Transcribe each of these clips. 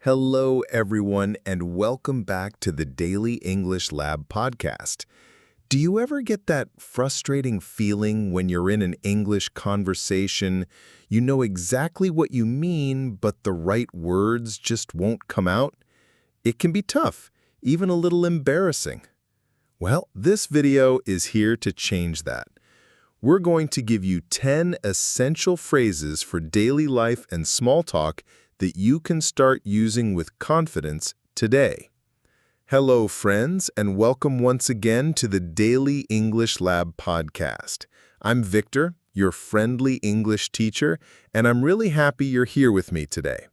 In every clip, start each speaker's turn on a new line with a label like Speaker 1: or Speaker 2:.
Speaker 1: Hello, everyone, and welcome back to the Daily English Lab podcast. Do you ever get that frustrating feeling when you're in an English conversation? You know exactly what you mean, but the right words just won't come out? It can be tough, even a little embarrassing. Well, this video is here to change that. We're going to give you 10 essential phrases for daily life and small talk that you can start using with confidence today. Hello, friends, and welcome once again to the Daily English Lab podcast. I'm Victor, your friendly English teacher, and I'm really happy you're here with me today.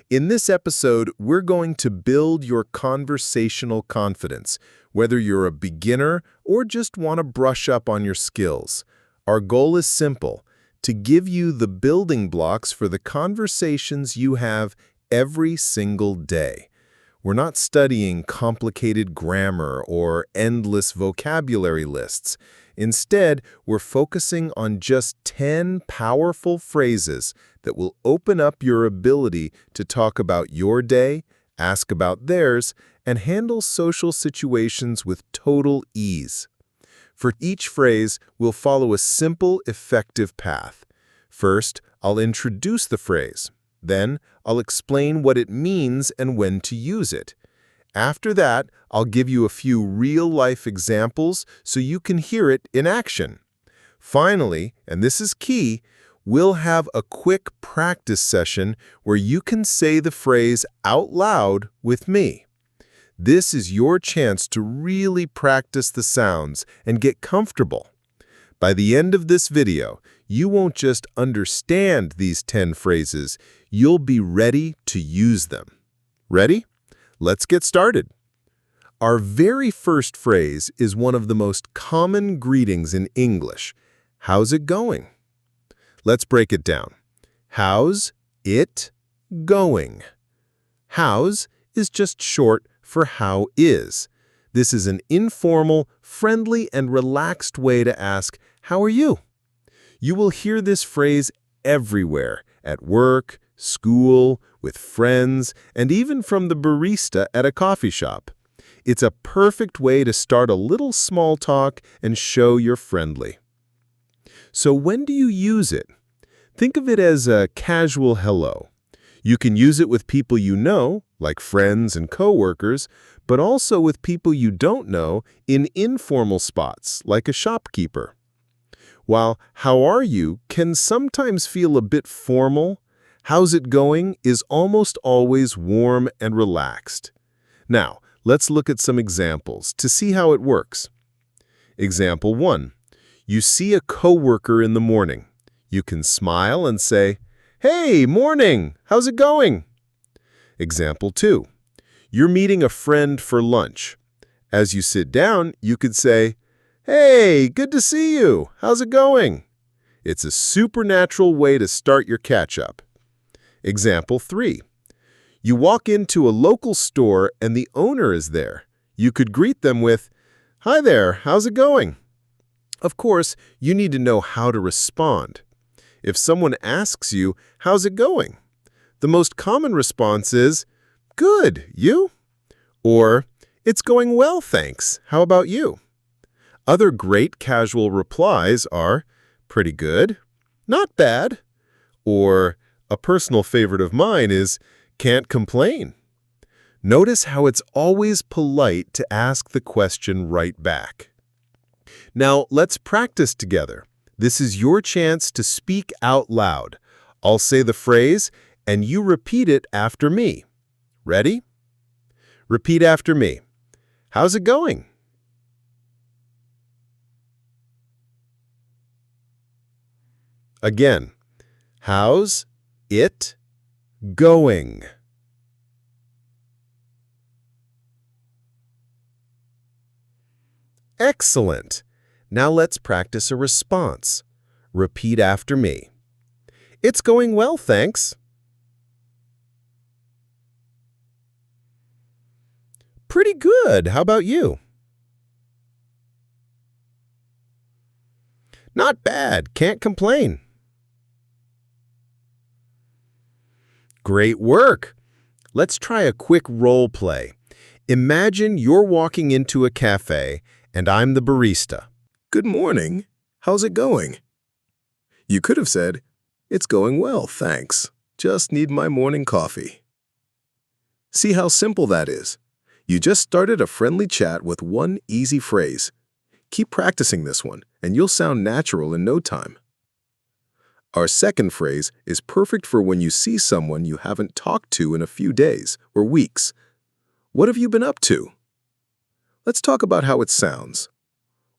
Speaker 1: In this episode, we're going to build your conversational confidence, whether you're a beginner or just want to brush up on your skills. Our goal is simple: to give you the building blocks for the conversations you have every single day. We're not studying complicated grammar or endless vocabulary lists. Instead, we're focusing on just 10 powerful phrases that will open up your ability to talk about your day, ask about theirs, and handle social situations with total ease. For each phrase, we'll follow a simple, effective path. First, I'll introduce the phrase. Then, I'll explain what it means and when to use it. After that, I'll give you a few real-life examples so you can hear it in action. Finally, and this is key, we'll have a quick practice session where you can say the phrase out loud with me. This is your chance to really practice the sounds and get comfortable. By the end of this video, you won't just understand these 10 phrases, you'll be ready to use them. Ready? Let's get started. Our very first phrase is one of the most common greetings in English. How's it going? Let's break it down. How's it going? How's is just short for how is. This is an informal, friendly, and relaxed way to ask, how are you? You will hear this phrase everywhere, at work, school, with friends, and even from the barista at a coffee shop. It's a perfect way to start a little small talk and show you're friendly. So when do you use it? Think of it as a casual hello. You can use it with people you know, like friends and coworkers, but also with people you don't know in informal spots, like a shopkeeper. While how are you can sometimes feel a bit formal, how's it going is almost always warm and relaxed. Now, let's look at some examples to see how it works. Example 1. You see a coworker in the morning. You can smile and say, "Hey, morning! How's it going?" Example 2. You're meeting a friend for lunch. As you sit down, you could say, "Hey, good to see you. How's it going?" It's a supernatural way to start your catch-up. Example 3. You walk into a local store and the owner is there. You could greet them with, "Hi there, how's it going?" Of course, you need to know how to respond. If someone asks you, "How's it going?" the most common response is, "Good, you?" Or, "It's going well, thanks. How about you?" Other great casual replies are, "Pretty good," "Not bad," or a personal favorite of mine is, "Can't complain." Notice how it's always polite to ask the question right back. Now, let's practice together. This is your chance to speak out loud. I'll say the phrase, and you repeat it after me. Ready? Repeat after me. How's it going? Again, how's it going? Excellent. Now let's practice a response. Repeat after me. It's going well, thanks. Pretty good. How about you? Not bad. Can't complain. Great work. Let's try a quick role play. Imagine you're walking into a cafe and I'm the barista. Good morning. How's it going? You could have said, "It's going well, thanks. Just need my morning coffee." See how simple that is? You just started a friendly chat with one easy phrase. Keep practicing this one, and you'll sound natural in no time. Our second phrase is perfect for when you see someone you haven't talked to in a few days or weeks. What have you been up to? Let's talk about how it sounds.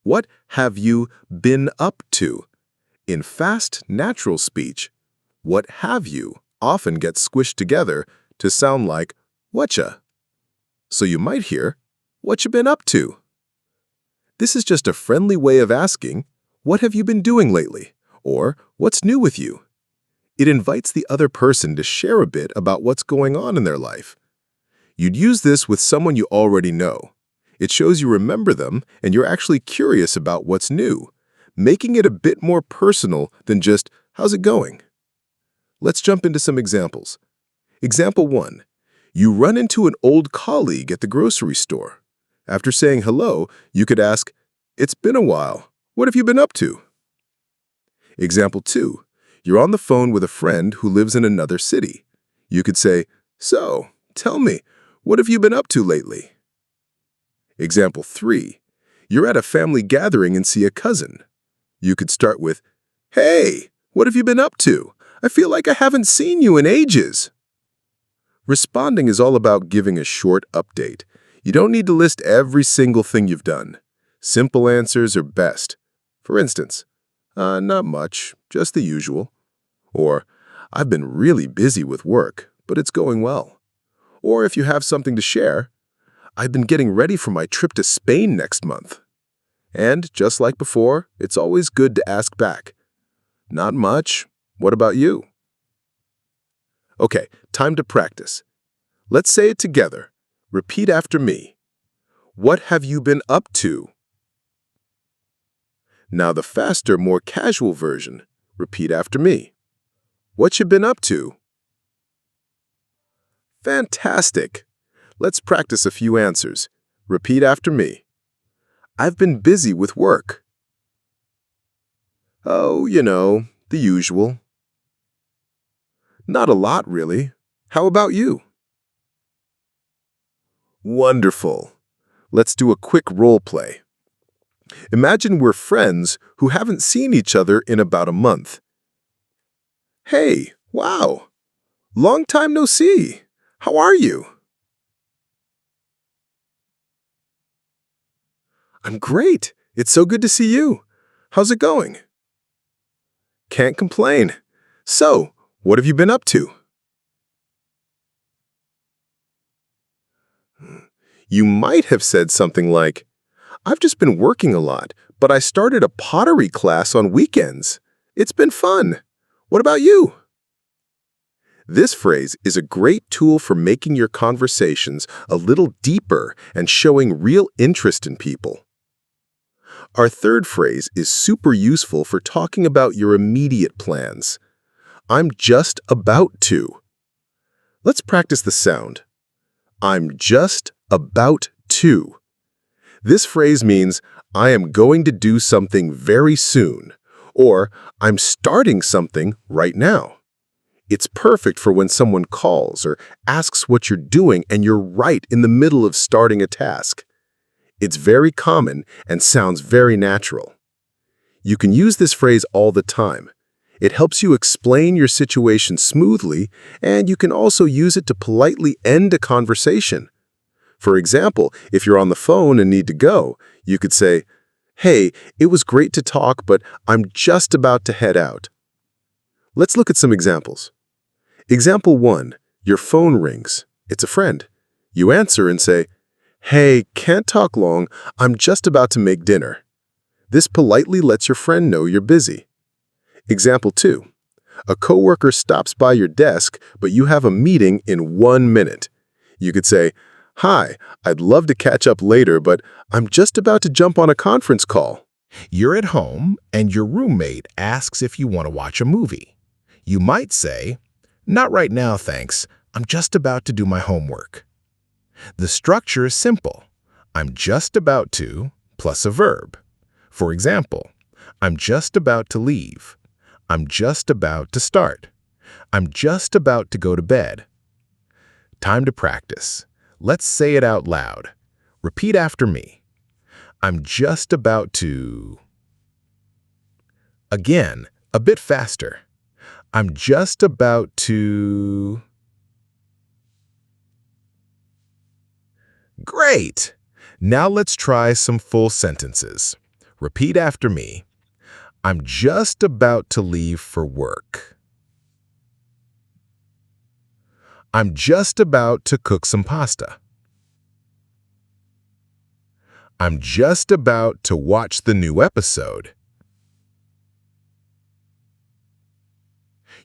Speaker 1: What have you been up to? In fast, natural speech, what have you often gets squished together to sound like whatcha. So you might hear, what you been up to? This is just a friendly way of asking, what have you been doing lately? Or what's new with you? It invites the other person to share a bit about what's going on in their life. You'd use this with someone you already know. It shows you remember them and you're actually curious about what's new, making it a bit more personal than just, how's it going? Let's jump into some examples. Example 1. You run into an old colleague at the grocery store. After saying hello, you could ask, "It's been a while. What have you been up to?" Example 2. You're on the phone with a friend who lives in another city. You could say, "So, tell me, what have you been up to lately?" Example 3. You're at a family gathering and see a cousin. You could start with, "Hey, what have you been up to? I feel like I haven't seen you in ages." Responding is all about giving a short update. You don't need to list every single thing you've done. Simple answers are best. For instance, not much, just the usual. Or, "I've been really busy with work, but it's going well." Or if you have something to share, "I've been getting ready for my trip to Spain next month." And just like before, it's always good to ask back, "Not much. What about you?" Okay, time to practice. Let's say it together. Repeat after me. What have you been up to? Now the faster, more casual version. Repeat after me. What you been up to? Fantastic! Let's practice a few answers. Repeat after me. I've been busy with work. Oh, the usual. Not a lot, really. How about you? Wonderful. Let's do a quick role play. Imagine we're friends who haven't seen each other in about a month. Hey, wow. Long time no see. How are you? I'm great. It's so good to see you. How's it going? Can't complain. So, what have you been up to? You might have said something like, "I've just been working a lot, but I started a pottery class on weekends. It's been fun. What about you?" This phrase is a great tool for making your conversations a little deeper and showing real interest in people. Our third phrase is super useful for talking about your immediate plans. I'm just about to. Let's practice the sound. I'm just about to. This phrase means I am going to do something very soon, or I'm starting something right now. It's perfect for when someone calls or asks what you're doing and you're right in the middle of starting a task. It's very common and sounds very natural. You can use this phrase all the time. It helps you explain your situation smoothly, and you can also use it to politely end a conversation. For example, if you're on the phone and need to go, you could say, "Hey, it was great to talk, but I'm just about to head out." Let's look at some examples. Example 1, your phone rings. It's a friend. You answer and say, "Hey, can't talk long. I'm just about to make dinner." This politely lets your friend know you're busy. Example 2, a coworker stops by your desk, but you have a meeting in 1 minute. You could say, "Hi, I'd love to catch up later, but I'm just about to jump on a conference call." You're at home and your roommate asks if you want to watch a movie. You might say, "Not right now, thanks. I'm just about to do my homework. The structure is simple. I'm just about to plus a verb. For example, I'm just about to leave. I'm just about to start. I'm just about to go to bed. Time to practice. Let's say it out loud. Repeat after me. I'm just about to... Again, a bit faster. I'm just about to... Great! Now let's try some full sentences. Repeat after me. I'm just about to leave for work. I'm just about to cook some pasta. I'm just about to watch the new episode.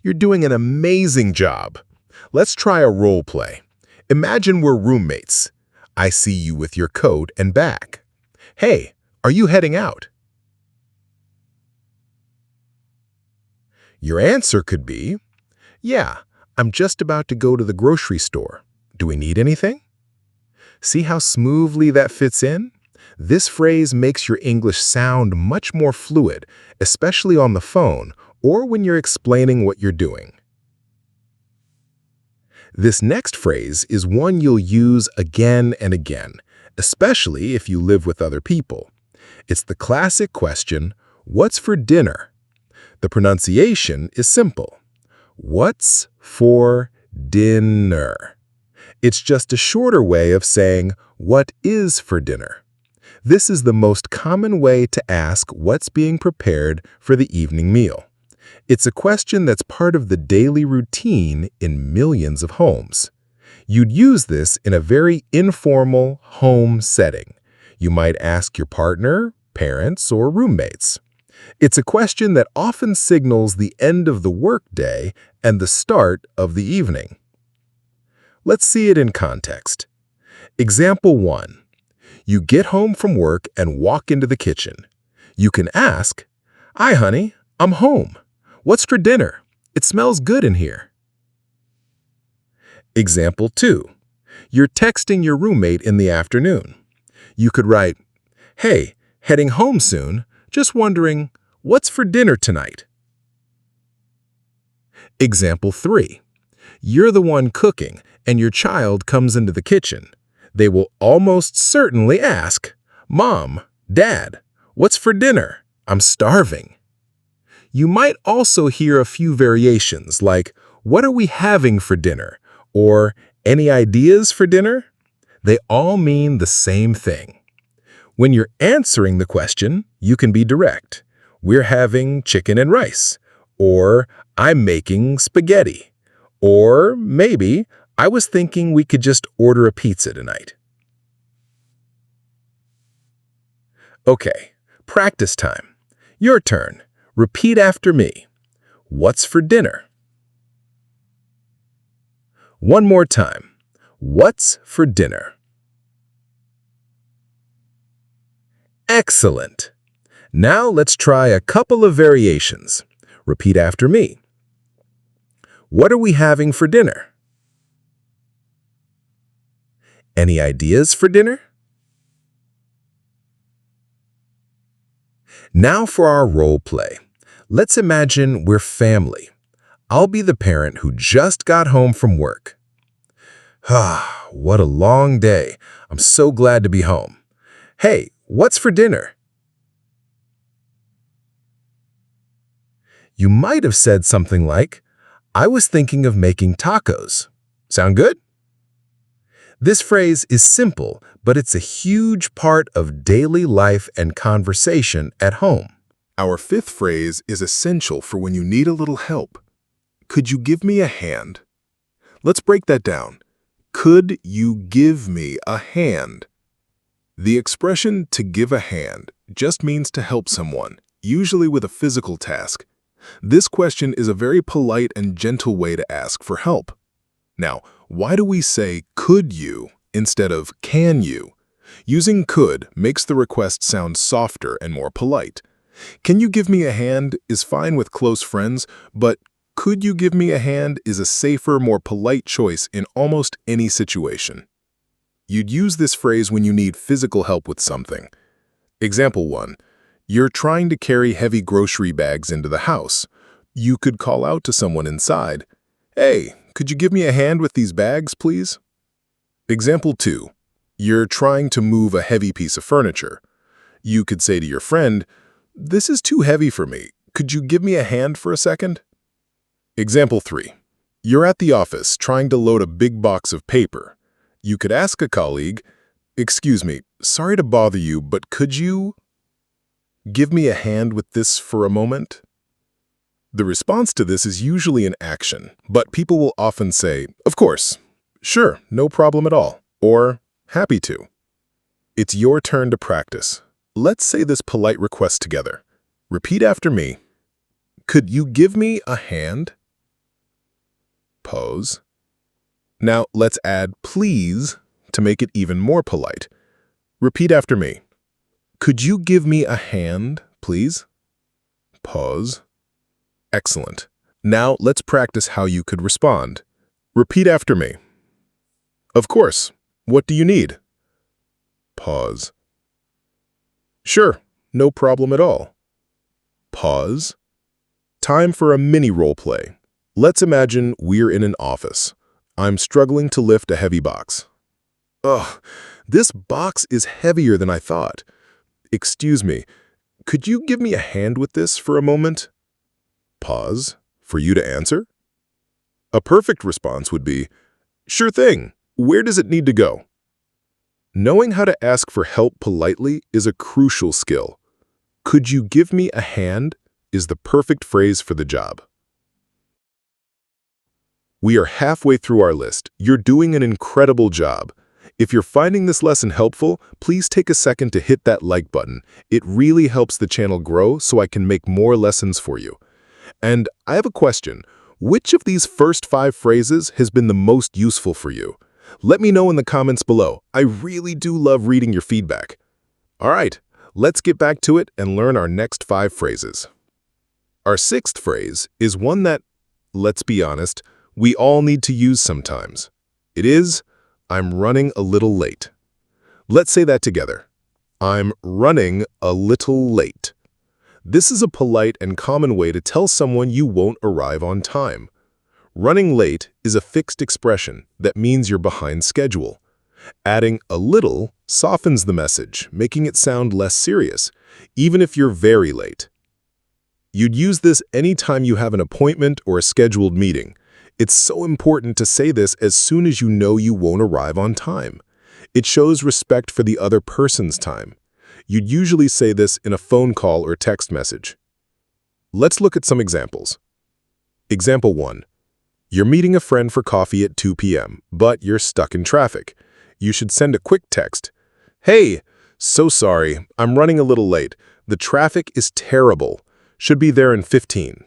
Speaker 1: You're doing an amazing job. Let's try a role play. Imagine we're roommates. I see you with your coat and bag. Hey, are you heading out? Your answer could be, yeah, I'm just about to go to the grocery store. Do we need anything? See how smoothly that fits in? This phrase makes your English sound much more fluid, especially on the phone or when you're explaining what you're doing. This next phrase is one you'll use again and again, especially if you live with other people. It's the classic question, what's for dinner? The pronunciation is simple. What's for dinner? It's just a shorter way of saying, what is for dinner? This is the most common way to ask what's being prepared for the evening meal. It's a question that's part of the daily routine in millions of homes. You'd use this in a very informal home setting. You might ask your partner, parents, or roommates. It's a question that often signals the end of the workday and the start of the evening. Let's see it in context. Example 1. You get home from work and walk into the kitchen. You can ask, "Hi, honey, I'm home. What's for dinner? It smells good in here." Example 2. You're texting your roommate in the afternoon. You could write, "Hey, heading home soon. Just wondering, what's for dinner tonight?" Example 3. You're the one cooking and your child comes into the kitchen. They will almost certainly ask, "Mom, Dad, what's for dinner? I'm starving." You might also hear a few variations like, "What are we having for dinner?" or "Any ideas for dinner?" They all mean the same thing. When you're answering the question, you can be direct. "We're having chicken and rice," or "I'm making spaghetti," or maybe, "I was thinking we could just order a pizza tonight." Okay, practice time. Your turn. Repeat after me. What's for dinner? One more time. What's for dinner? Excellent. Now let's try a couple of variations. Repeat after me. What are we having for dinner? Any ideas for dinner? Now for our role play. Let's imagine we're family. I'll be the parent who just got home from work. Ah, what a long day. I'm so glad to be home. Hey, what's for dinner? You might have said something like, "I was thinking of making tacos." Sound good? This phrase is simple, but it's a huge part of daily life and conversation at home. Our fifth phrase is essential for when you need a little help. Could you give me a hand? Let's break that down. Could you give me a hand? The expression "to give a hand" just means to help someone, usually with a physical task. This question is a very polite and gentle way to ask for help. Now, why do we say "could you" instead of "can you"? Using "could" makes the request sound softer and more polite. "Can you give me a hand" is fine with close friends, but Could you give me a hand is a safer, more polite choice in almost any situation. You'd use this phrase when you need physical help with something. Example 1. You're trying to carry heavy grocery bags into the house. You could call out to someone inside, "Hey, could you give me a hand with these bags, please?" Example 2. You're trying to move a heavy piece of furniture. You could say to your friend, "This is too heavy for me. Could you give me a hand for a second?" Example 3. You're at the office trying to load a big box of paper. You could ask a colleague, "Excuse me, sorry to bother you, but could you give me a hand with this for a moment?" The response to this is usually an action, but people will often say, "Of course, sure, no problem at all," or "Happy to." It's your turn to practice. Let's say this polite request together. Repeat after me. Could you give me a hand? Pause. Now let's add please to make it even more polite. Repeat after me. Could you give me a hand, please? Pause. Excellent. Now let's practice how you could respond. Repeat after me. Of course. What do you need? Pause. Sure, no problem at all. Pause. Time for a mini role play. Let's imagine we're in an office. I'm struggling to lift a heavy box. Ugh, this box is heavier than I thought. Excuse me, could you give me a hand with this for a moment? Pause. For you to answer? A perfect response would be, "Sure thing. Where does it need to go?" Knowing how to ask for help politely is a crucial skill. "Could you give me a hand?" is the perfect phrase for the job. We are halfway through our list. You're doing an incredible job. If you're finding this lesson helpful, please take a second to hit that like button. It really helps the channel grow so I can make more lessons for you. And I have a question. Which of these first 5 phrases has been the most useful for you? Let me know in the comments below. I really do love reading your feedback. All right, let's get back to it and learn our next 5 phrases. Our 6th phrase is one that, let's be honest, we all need to use sometimes. It is, "I'm running a little late." Let's say that together. I'm running a little late. This is a polite and common way to tell someone you won't arrive on time. Running late is a fixed expression that means you're behind schedule. Adding a little softens the message, making it sound less serious, even if you're very late. You'd use this anytime you have an appointment or a scheduled meeting. It's so important to say this as soon as you know you won't arrive on time. It shows respect for the other person's time. You'd usually say this in a phone call or text message. Let's look at some examples. Example 1. You're meeting a friend for coffee at 2 p.m., but you're stuck in traffic. You should send a quick text. "Hey, so sorry, I'm running a little late. The traffic is terrible. Should be there in 15.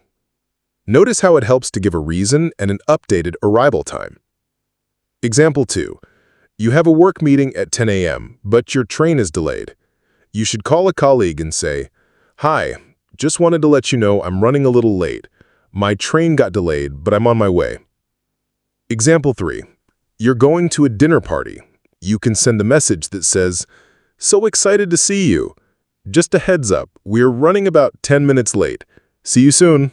Speaker 1: Notice how it helps to give a reason and an updated arrival time. Example 2. You have a work meeting at 10 a.m., but your train is delayed. You should call a colleague and say, "Hi, just wanted to let you know I'm running a little late. My train got delayed, but I'm on my way." Example 3. You're going to a dinner party. You can send a message that says, "So excited to see you. Just a heads up, we're running about 10 minutes late. See you soon."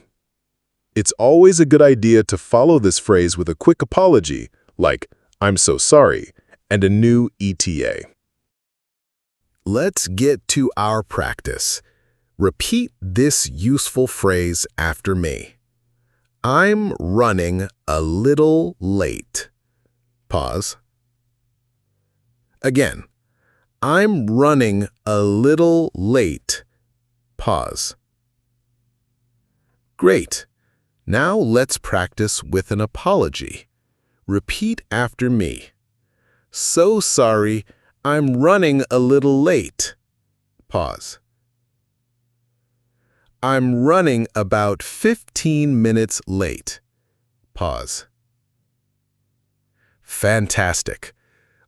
Speaker 1: It's always a good idea to follow this phrase with a quick apology, like, "I'm so sorry," and a new ETA. Let's get to our practice. Repeat this useful phrase after me. I'm running a little late. Pause. Again. I'm running a little late. Pause. Great. Now let's practice with an apology. Repeat after me. So sorry, I'm running a little late. Pause. I'm running about 15 minutes late. Pause. Fantastic.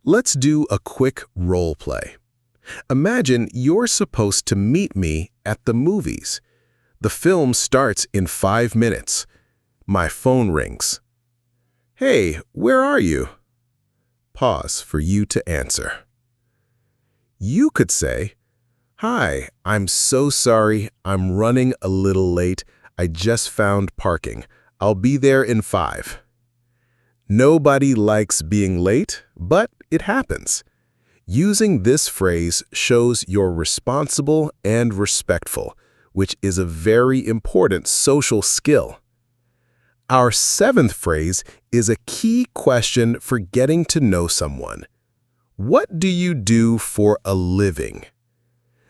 Speaker 1: Let's do a quick role play. Imagine you're supposed to meet me at the movies. The film starts in 5 minutes. My phone rings. Hey, where are you? Pause for you to answer. You could say, Hi, I'm so sorry. I'm running a little late. I just found parking. I'll be there in 5. Nobody likes being late, but it happens. Using this phrase shows you're responsible and respectful, which is a very important social skill. Our 7th phrase is a key question for getting to know someone. What do you do for a living?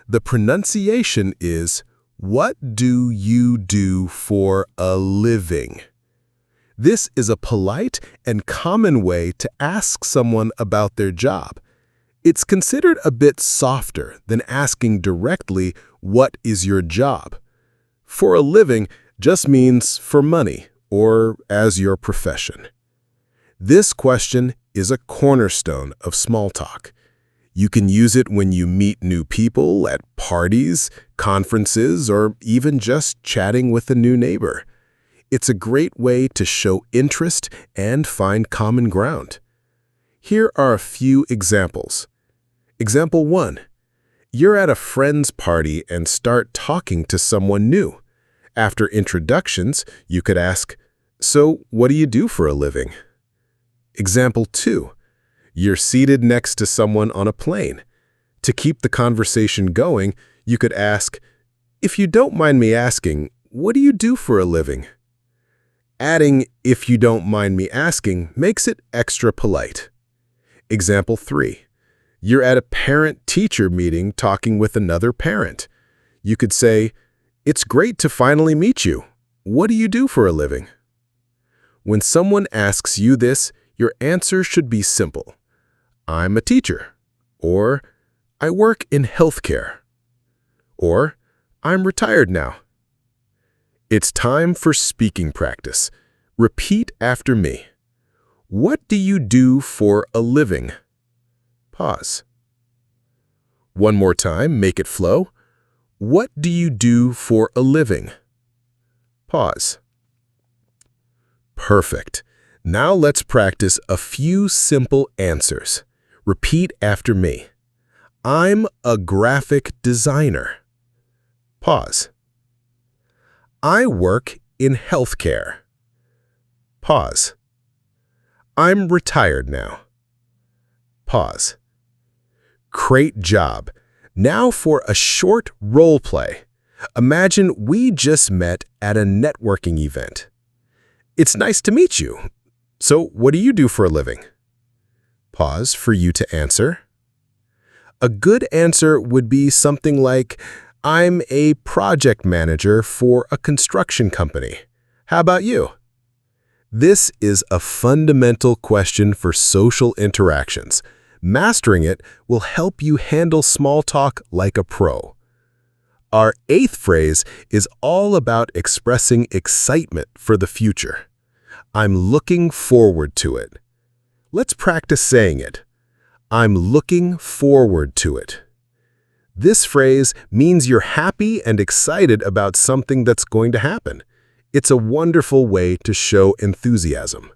Speaker 1: The pronunciation is, what do you do for a living? This is a polite and common way to ask someone about their job. It's considered a bit softer than asking directly, what is your job? For a living just means for money or as your profession. This question is a cornerstone of small talk. You can use it when you meet new people at parties, conferences, or even just chatting with a new neighbor. It's a great way to show interest and find common ground. Here are a few examples. Example 1. You're at a friend's party and start talking to someone new. After introductions, you could ask, So, what do you do for a living? Example 2. You're seated next to someone on a plane. To keep the conversation going, you could ask, If you don't mind me asking, what do you do for a living? Adding, if you don't mind me asking, makes it extra polite. Example 3. You're at a parent-teacher meeting talking with another parent. You could say, It's great to finally meet you. What do you do for a living? When someone asks you this, your answer should be simple. I'm a teacher. Or, I work in healthcare. Or, I'm retired now. It's time for speaking practice. Repeat after me. What do you do for a living? Pause. One more time, make it flow. What do you do for a living? Pause. Perfect. Now let's practice a few simple answers. Repeat after me. I'm a graphic designer. Pause. I work in healthcare. Pause. I'm retired now. Pause. Great job. Now for a short role play. Imagine we just met at a networking event. It's nice to meet you. So what do you do for a living? Pause for you to answer. A good answer would be something like, I'm a project manager for a construction company. How about you? This is a fundamental question for social interactions. Mastering it will help you handle small talk like a pro. Our 8th phrase is all about expressing excitement for the future. I'm looking forward to it. Let's practice saying it. I'm looking forward to it. This phrase means you're happy and excited about something that's going to happen. It's a wonderful way to show enthusiasm.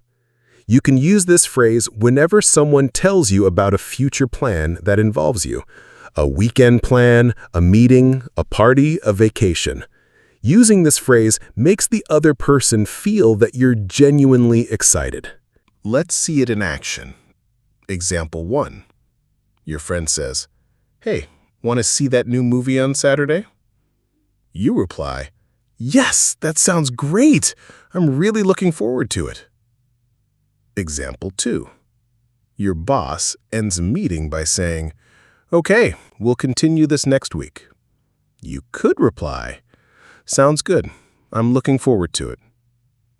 Speaker 1: You can use this phrase whenever someone tells you about a future plan that involves you. A weekend plan, a meeting, a party, a vacation. Using this phrase makes the other person feel that you're genuinely excited. Let's see it in action. Example 1. Your friend says, Hey, want to see that new movie on Saturday? You reply, Yes, that sounds great. I'm really looking forward to it. Example 2. Your boss ends a meeting by saying, Okay, we'll continue this next week. You could reply, Sounds good. I'm looking forward to it.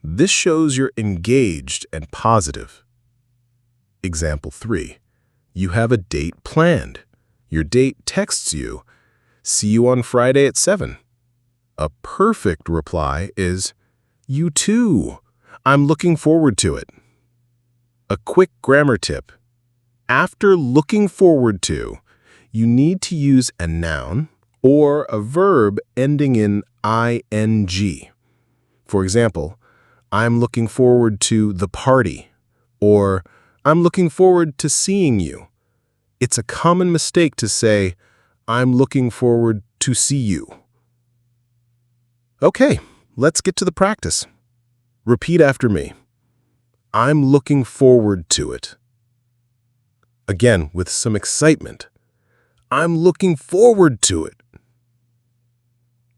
Speaker 1: This shows you're engaged and positive. Example 3. You have a date planned. Your date texts you, See you on Friday at 7. A perfect reply is, You too. I'm looking forward to it. A quick grammar tip. After looking forward to, you need to use a noun or a verb ending in ing. For example, I'm looking forward to the party, or I'm looking forward to seeing you. It's a common mistake to say, I'm looking forward to see you. Okay, let's get to the practice. Repeat after me. I'm looking forward to it. Again, with some excitement. I'm looking forward to it.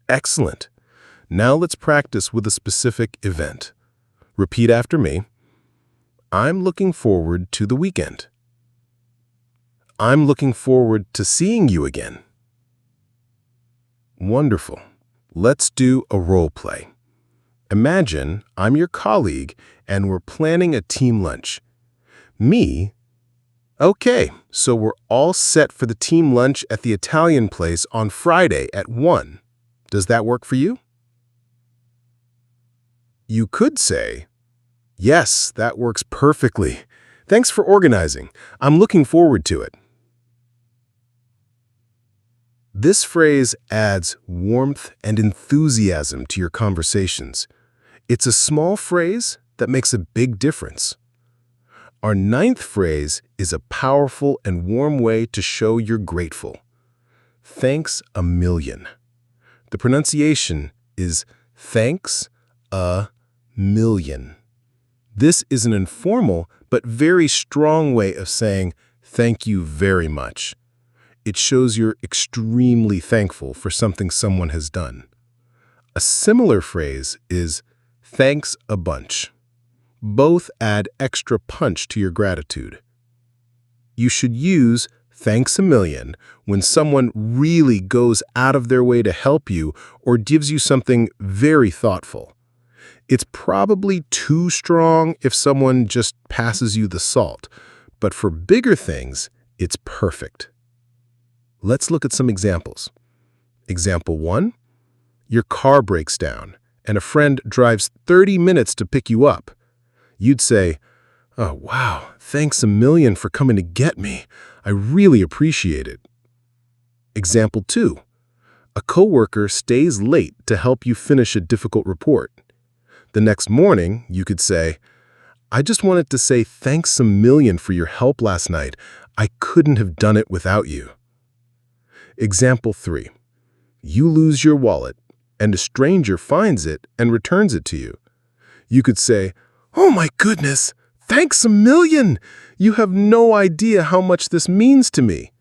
Speaker 1: Excellent. Now let's practice with a specific event. Repeat after me. I'm looking forward to the weekend. I'm looking forward to seeing you again. Wonderful. Let's do a role play. Imagine I'm your colleague and we're planning a team lunch. Me? Okay, so we're all set for the team lunch at the Italian place on Friday at 1. Does that work for you? You could say, yes, that works perfectly. Thanks for organizing. I'm looking forward to it. This phrase adds warmth and enthusiasm to your conversations. It's a small phrase that makes a big difference. Our 9th phrase is a powerful and warm way to show you're grateful. Thanks a million. The pronunciation is thanks a million. This is an informal but very strong way of saying thank you very much. It shows you're extremely thankful for something someone has done. A similar phrase is thanks a bunch. Both add extra punch to your gratitude. You should use thanks a million when someone really goes out of their way to help you or gives you something very thoughtful. It's probably too strong if someone just passes you the salt, but for bigger things, it's perfect. Let's look at some examples. Example 1, your car breaks down and a friend drives 30 minutes to pick you up. You'd say, oh, wow, thanks a million for coming to get me. I really appreciate it. Example 2, a coworker stays late to help you finish a difficult report. The next morning, you could say, I just wanted to say thanks a million for your help last night. I couldn't have done it without you. Example 3, you lose your wallet and a stranger finds it and returns it to you. You could say, oh my goodness, thanks a million! You have no idea how much this means to me.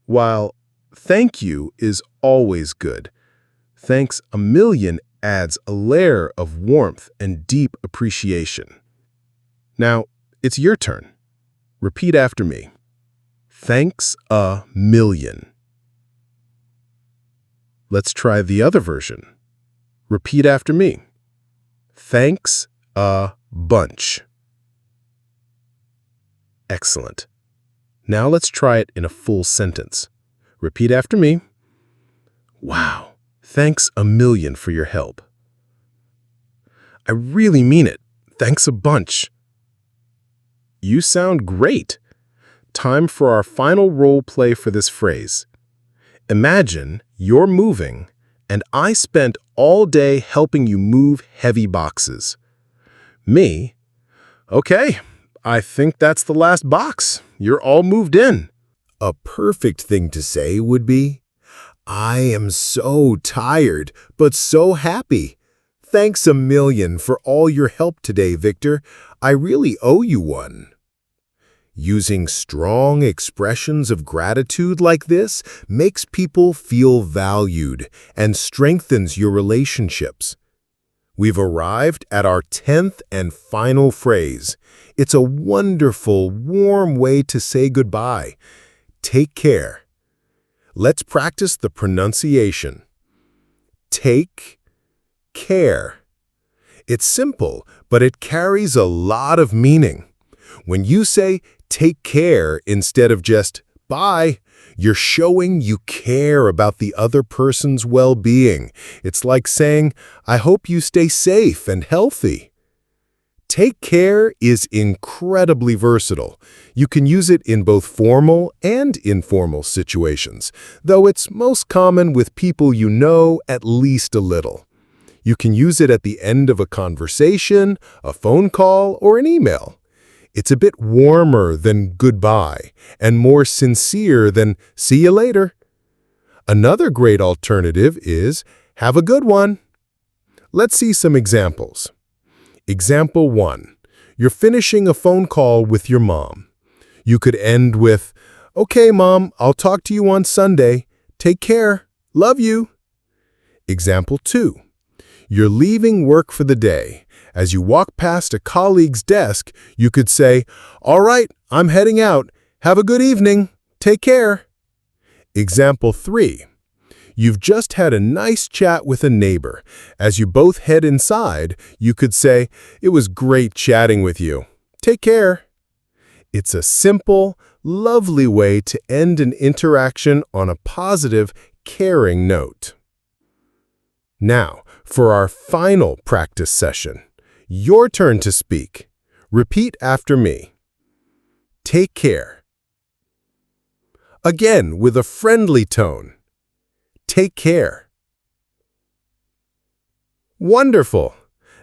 Speaker 1: While thank you is always good, thanks a million adds a layer of warmth and deep appreciation. Now, it's your turn. Repeat after me. Thanks a million. Let's try the other version. Repeat after me. Thanks a bunch. Excellent. Now let's try it in a full sentence. Repeat after me. Wow, thanks a million for your help. I really mean it. Thanks a bunch. You sound great. Time for our final role play for this phrase. Imagine you're moving, and I spent all day helping you move heavy boxes. Me, okay, I think that's the last box. You're all moved in. A perfect thing to say would be, I am so tired, but so happy. Thanks a million for all your help today, Victor. I really owe you one. Using strong expressions of gratitude like this makes people feel valued and strengthens your relationships. We've arrived at our 10th and final phrase. It's a wonderful, warm way to say goodbye. Take care. Let's practice the pronunciation. Take care. It's simple, but it carries a lot of meaning. When you say take care instead of just bye, you're showing you care about the other person's well-being. It's like saying, I hope you stay safe and healthy. Take care is incredibly versatile. You can use it in both formal and informal situations, though it's most common with people you know at least a little. You can use it at the end of a conversation, a phone call, or an email. It's a bit warmer than goodbye and more sincere than see you later. Another great alternative is have a good one. Let's see some examples. Example 1. You're finishing a phone call with your mom. You could end with, "Okay, Mom, I'll talk to you on Sunday. Take care. Love you." Example 2. You're leaving work for the day. As you walk past a colleague's desk, you could say, "All right, I'm heading out. Have a good evening. Take care." Example 3. You've just had a nice chat with a neighbor. As you both head inside, you could say, "It was great chatting with you. Take care." It's a simple, lovely way to end an interaction on a positive, caring note. Now, for our final practice session, your turn to speak. Repeat after me. Take care. Again, with a friendly tone. Take care. Wonderful.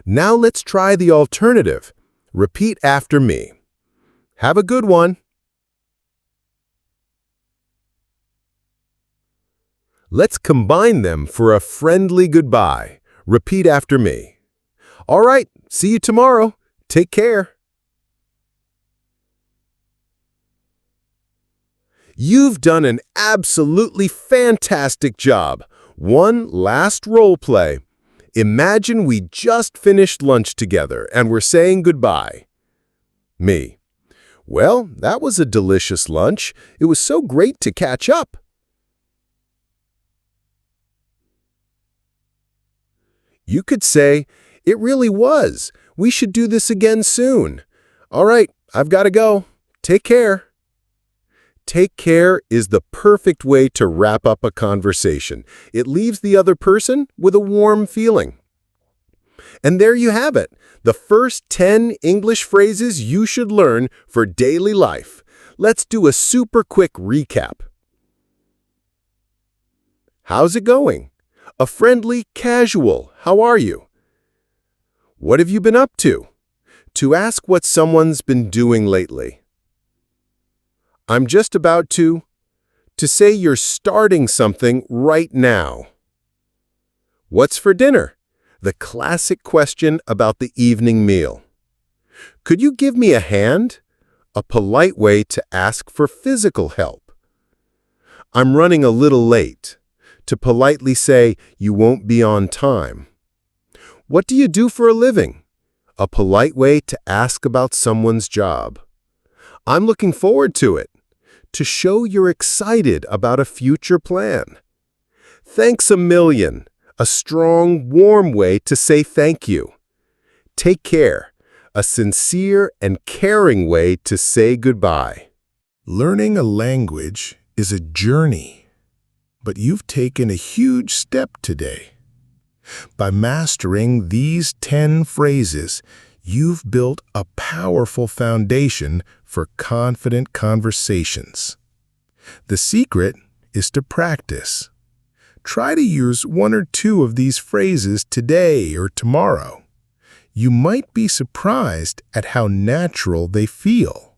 Speaker 1: Now let's try the alternative. Repeat after me. Have a good one. Let's combine them for a friendly goodbye. Repeat after me. All right, see you tomorrow. Take care. You've done an absolutely fantastic job. One last role play. Imagine we just finished lunch together and we're saying goodbye. Me. Well, that was a delicious lunch. It was so great to catch up. You could say, "It really was. We should do this again soon. All right, I've got to go. Take care." Take care is the perfect way to wrap up a conversation. It leaves the other person with a warm feeling. And there you have it, the first 10 English phrases you should learn for daily life. Let's do a super quick recap. How's it going? A friendly, casual, "How are you?" What have you been up to? To ask what someone's been doing lately. I'm just about to say you're starting something right now. What's for dinner? The classic question about the evening meal. Could you give me a hand? A polite way to ask for physical help. I'm running a little late. To politely say you won't be on time. What do you do for a living? A polite way to ask about someone's job. I'm looking forward to it. To show you're excited about a future plan. Thanks a million. A strong, warm way to say thank you. Take care. A sincere and caring way to say goodbye. Learning a language is a journey, but you've taken a huge step today. By mastering these 10 phrases, you've built a powerful foundation for confident conversations. The secret is to practice. Try to use 1 or 2 of these phrases today or tomorrow. You might be surprised at how natural they feel.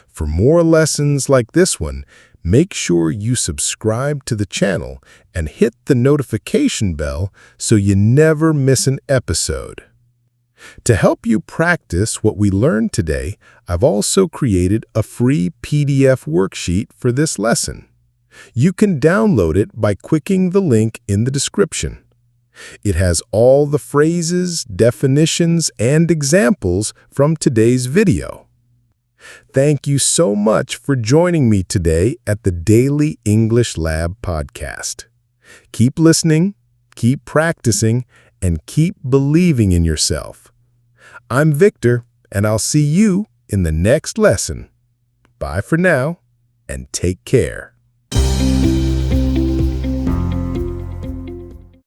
Speaker 1: For more lessons like this one, make sure you subscribe to the channel and hit the notification bell so you never miss an episode. To help you practice what we learned today, I've also created a free PDF worksheet for this lesson. You can download it by clicking the link in the description. It has all the phrases, definitions, and examples from today's video. Thank you so much for joining me today at the Daily English Lab podcast. Keep listening, keep practicing, and keep believing in yourself. I'm Victor, and I'll see you in the next lesson. Bye for now, and take care.